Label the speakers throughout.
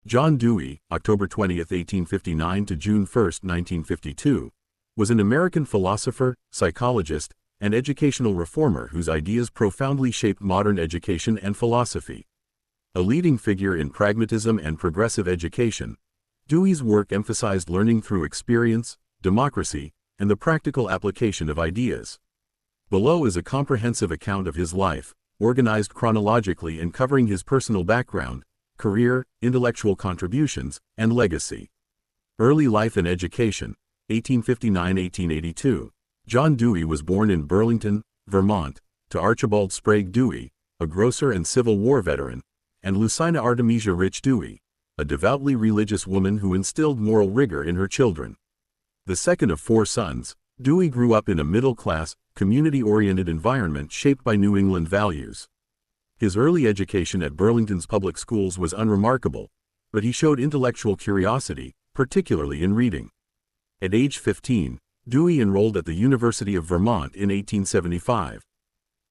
Speaker 1: John Dewey, October 20, 1859 to June 1, 1952, was an American philosopher, psychologist, and educational reformer whose ideas profoundly shaped modern education and philosophy. A leading figure in pragmatism and progressive education, Dewey's work emphasized learning through experience, democracy, and the practical application of ideas. Below is a comprehensive account of his life, organized chronologically and covering his personal background, career, intellectual contributions, and legacy. Early life and education, 1859–1882. John Dewey was born in Burlington, Vermont, to Archibald Sprague Dewey, a grocer and Civil War veteran, and Lucina Artemisia Rich Dewey, a devoutly religious woman who instilled moral rigor in her children. The second of 4 sons, Dewey grew up in a middle-class, community-oriented environment shaped by New England values. His early education at Burlington's public schools was unremarkable, but he showed intellectual curiosity, particularly in reading. At age 15, Dewey enrolled at the University of Vermont in 1875.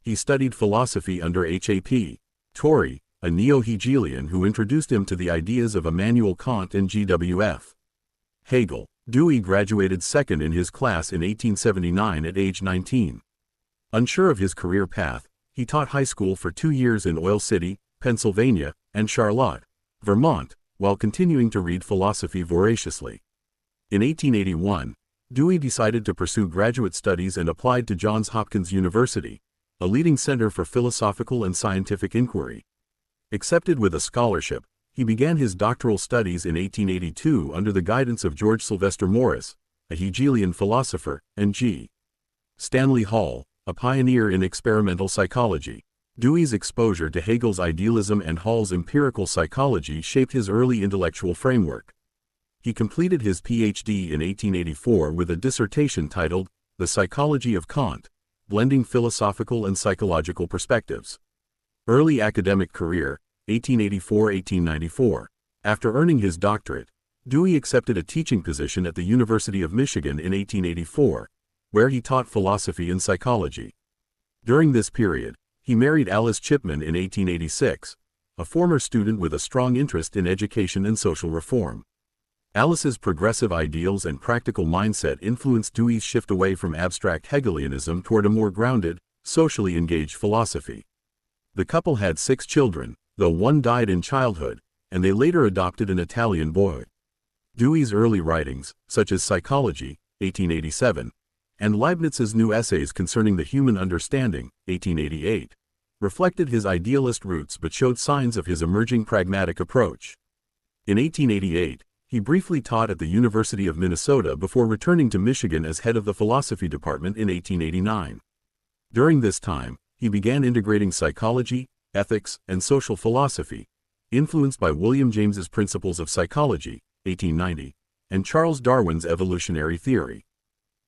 Speaker 1: He studied philosophy under H.A.P. Torrey, a neo-Hegelian who introduced him to the ideas of Immanuel Kant and G.W.F. Hegel. Dewey graduated second in his class in 1879 at age 19. Unsure of his career path, he taught high school for 2 years in Oil City, Pennsylvania, and Charlotte, Vermont, while continuing to read philosophy voraciously. In 1881, Dewey decided to pursue graduate studies and applied to Johns Hopkins University, a leading center for philosophical and scientific inquiry. Accepted with a scholarship, he began his doctoral studies in 1882 under the guidance of George Sylvester Morris, a Hegelian philosopher, and G. Stanley Hall, a pioneer in experimental psychology. Dewey's exposure to Hegel's idealism and Hall's empirical psychology shaped his early intellectual framework. He completed his Ph.D. in 1884 with a dissertation titled, The Psychology of Kant, Blending Philosophical and Psychological Perspectives. Early academic career, 1884–1894. After earning his doctorate, Dewey accepted a teaching position at the University of Michigan in 1884, where he taught philosophy and psychology. During this period, he married Alice Chipman in 1886, a former student with a strong interest in education and social reform. Alice's progressive ideals and practical mindset influenced Dewey's shift away from abstract Hegelianism toward a more grounded, socially engaged philosophy. The couple had 6 children, though one died in childhood, and they later adopted an Italian boy. Dewey's early writings, such as Psychology, 1887, and Leibniz's New Essays Concerning the Human Understanding, 1888, reflected his idealist roots but showed signs of his emerging pragmatic approach. In 1888, he briefly taught at the University of Minnesota before returning to Michigan as head of the philosophy department in 1889. During this time, he began integrating psychology, ethics, and social philosophy, influenced by William James's Principles of Psychology, 1890, and Charles Darwin's evolutionary theory.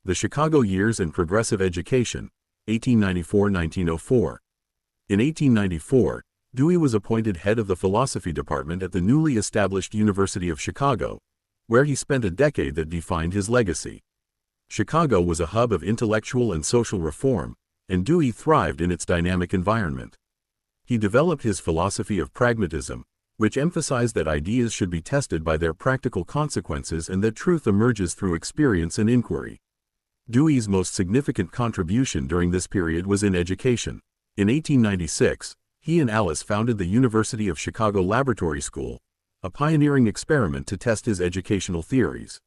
Speaker 1: The Chicago Years and Progressive Education, 1894–1904. In 1894, Dewey was appointed head of the philosophy department at the newly established University of Chicago, where he spent a decade that defined his legacy. Chicago was a hub of intellectual and social reform, and Dewey thrived in its dynamic environment. He developed his philosophy of pragmatism, which emphasized that ideas should be tested by their practical consequences and that truth emerges through experience and inquiry. Dewey's most significant contribution during this period was in education. In 1896, he and Alice founded the University of Chicago Laboratory School, a pioneering experiment to test his educational theories.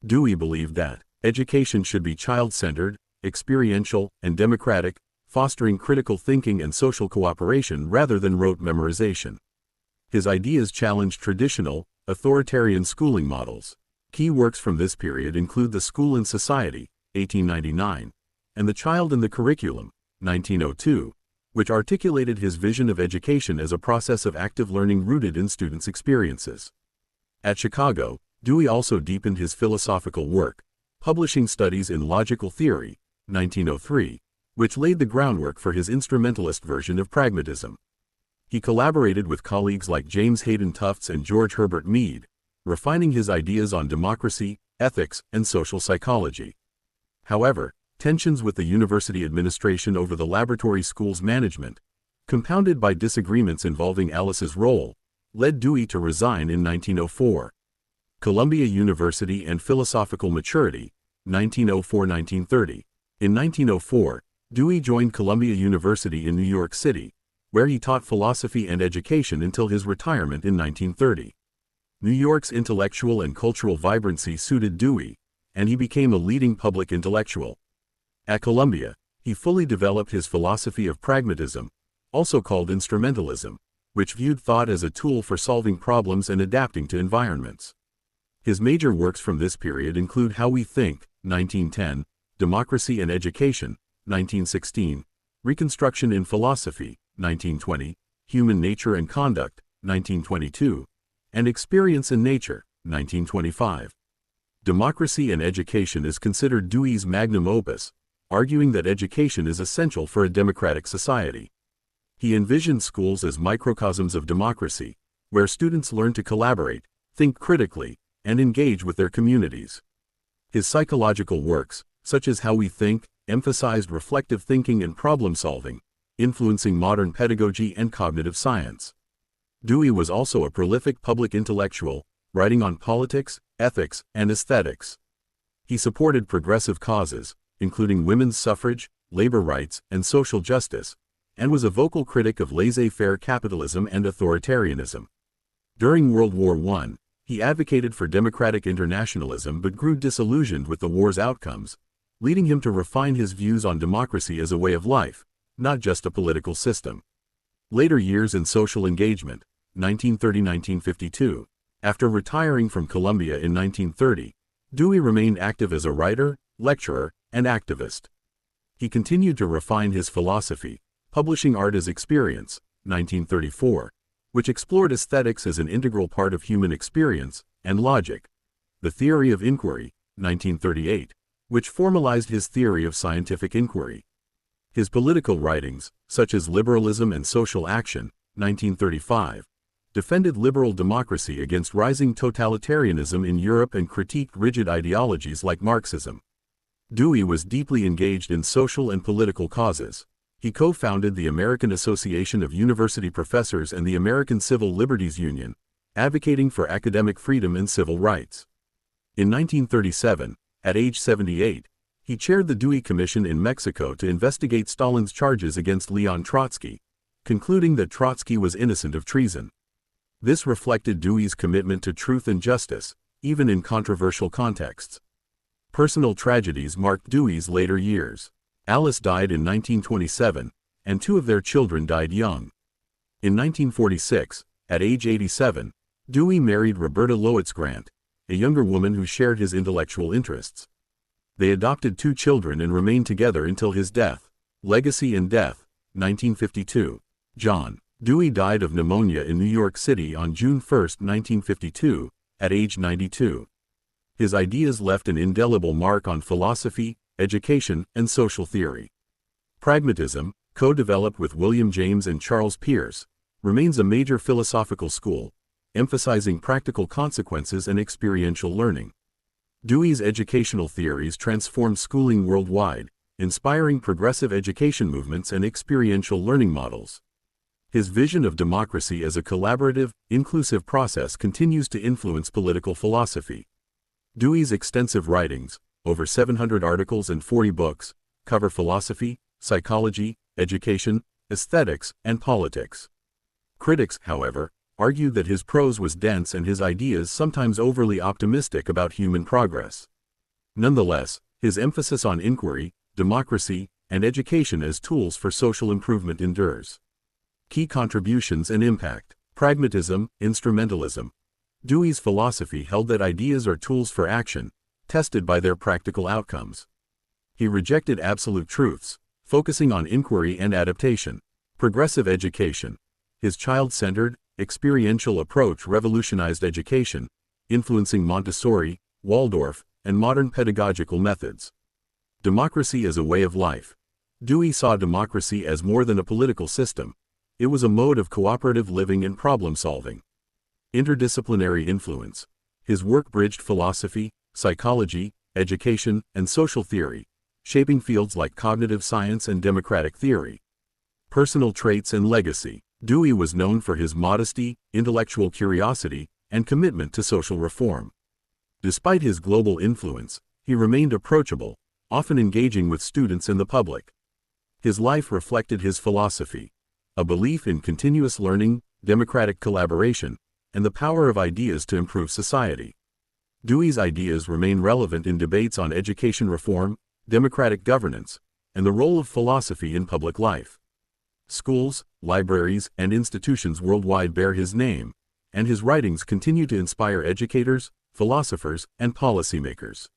Speaker 1: Dewey believed that education should be child-centered, experiential, and democratic, fostering critical thinking and social cooperation rather than rote memorization. His ideas challenged traditional, authoritarian schooling models. Key works from this period include The School and Society, 1899, and The Child and the Curriculum, 1902, which articulated his vision of education as a process of active learning rooted in students' experiences. At Chicago, Dewey also deepened his philosophical work, publishing Studies in Logical Theory, 1903, which laid the groundwork for his instrumentalist version of pragmatism. He collaborated with colleagues like James Hayden Tufts and George Herbert Mead, refining his ideas on democracy, ethics, and social psychology. However, tensions with the university administration over the laboratory school's management, compounded by disagreements involving Alice's role, led Dewey to resign in 1904. Columbia University and philosophical maturity, 1904–1930. In 1904, Dewey joined Columbia University in New York City, where he taught philosophy and education until his retirement in 1930. New York's intellectual and cultural vibrancy suited Dewey, and he became a leading public intellectual. At Columbia, he fully developed his philosophy of pragmatism, also called instrumentalism, which viewed thought as a tool for solving problems and adapting to environments. His major works from this period include How We Think, 1910, Democracy and Education, 1916, Reconstruction in Philosophy, 1920, Human Nature and Conduct, 1922, and Experience in Nature, 1925. Democracy and Education is considered Dewey's magnum opus, arguing that education is essential for a democratic society. He envisioned schools as microcosms of democracy, where students learn to collaborate, think critically, and engage with their communities. His psychological works, such as How We Think, emphasized reflective thinking and problem-solving, influencing modern pedagogy and cognitive science. Dewey was also a prolific public intellectual, writing on politics, ethics, and aesthetics. He supported progressive causes, including women's suffrage, labor rights, and social justice, and was a vocal critic of laissez-faire capitalism and authoritarianism. During World War I, he advocated for democratic internationalism but grew disillusioned with the war's outcomes, leading him to refine his views on democracy as a way of life, not just a political system. Later years in social engagement, 1930–1952. After retiring from Columbia in 1930, Dewey remained active as a writer, lecturer, and activist. He continued to refine his philosophy, publishing Art as Experience, 1934, which explored aesthetics as an integral part of human experience, and logic. The Theory of Inquiry, 1938, which formalized his theory of scientific inquiry. His political writings, such as Liberalism and Social Action, 1935, defended liberal democracy against rising totalitarianism in Europe and critiqued rigid ideologies like Marxism. Dewey was deeply engaged in social and political causes. He co-founded the American Association of University Professors and the American Civil Liberties Union, advocating for academic freedom and civil rights. In 1937, at age 78, he chaired the Dewey Commission in Mexico to investigate Stalin's charges against Leon Trotsky, concluding that Trotsky was innocent of treason. This reflected Dewey's commitment to truth and justice, even in controversial contexts. Personal tragedies marked Dewey's later years. Alice died in 1927, and two of their children died young. In 1946, at age 87, Dewey married Roberta Loitz Grant, a younger woman who shared his intellectual interests. They adopted two children and remained together until his death. Legacy and Death, 1952. John Dewey died of pneumonia in New York City on June 1, 1952, at age 92. His ideas left an indelible mark on philosophy, education, and social theory. Pragmatism, co-developed with William James and Charles Peirce, remains a major philosophical school, emphasizing practical consequences and experiential learning. Dewey's educational theories transformed schooling worldwide, inspiring progressive education movements and experiential learning models. His vision of democracy as a collaborative, inclusive process continues to influence political philosophy. Dewey's extensive writings, over 700 articles and 40 books, cover philosophy, psychology, education, aesthetics, and politics. Critics, however, argue that his prose was dense and his ideas sometimes overly optimistic about human progress. Nonetheless, his emphasis on inquiry, democracy, and education as tools for social improvement endures. Key contributions and impact. Pragmatism, instrumentalism. Dewey's philosophy held that ideas are tools for action, tested by their practical outcomes. He rejected absolute truths, focusing on inquiry and adaptation. Progressive education. His child-centered, experiential approach revolutionized education, influencing Montessori, Waldorf, and modern pedagogical methods. Democracy as a way of life. Dewey saw democracy as more than a political system. It was a mode of cooperative living and problem-solving. Interdisciplinary influence. His work bridged philosophy, psychology, education, and social theory, shaping fields like cognitive science and democratic theory. Personal traits and legacy. Dewey was known for his modesty, intellectual curiosity, and commitment to social reform. Despite his global influence, he remained approachable, often engaging with students and the public. His life reflected his philosophy, a belief in continuous learning, democratic collaboration, and the power of ideas to improve society. Dewey's ideas remain relevant in debates on education reform, democratic governance, and the role of philosophy in public life. Schools, libraries, and institutions worldwide bear his name, and his writings continue to inspire educators, philosophers, and policymakers.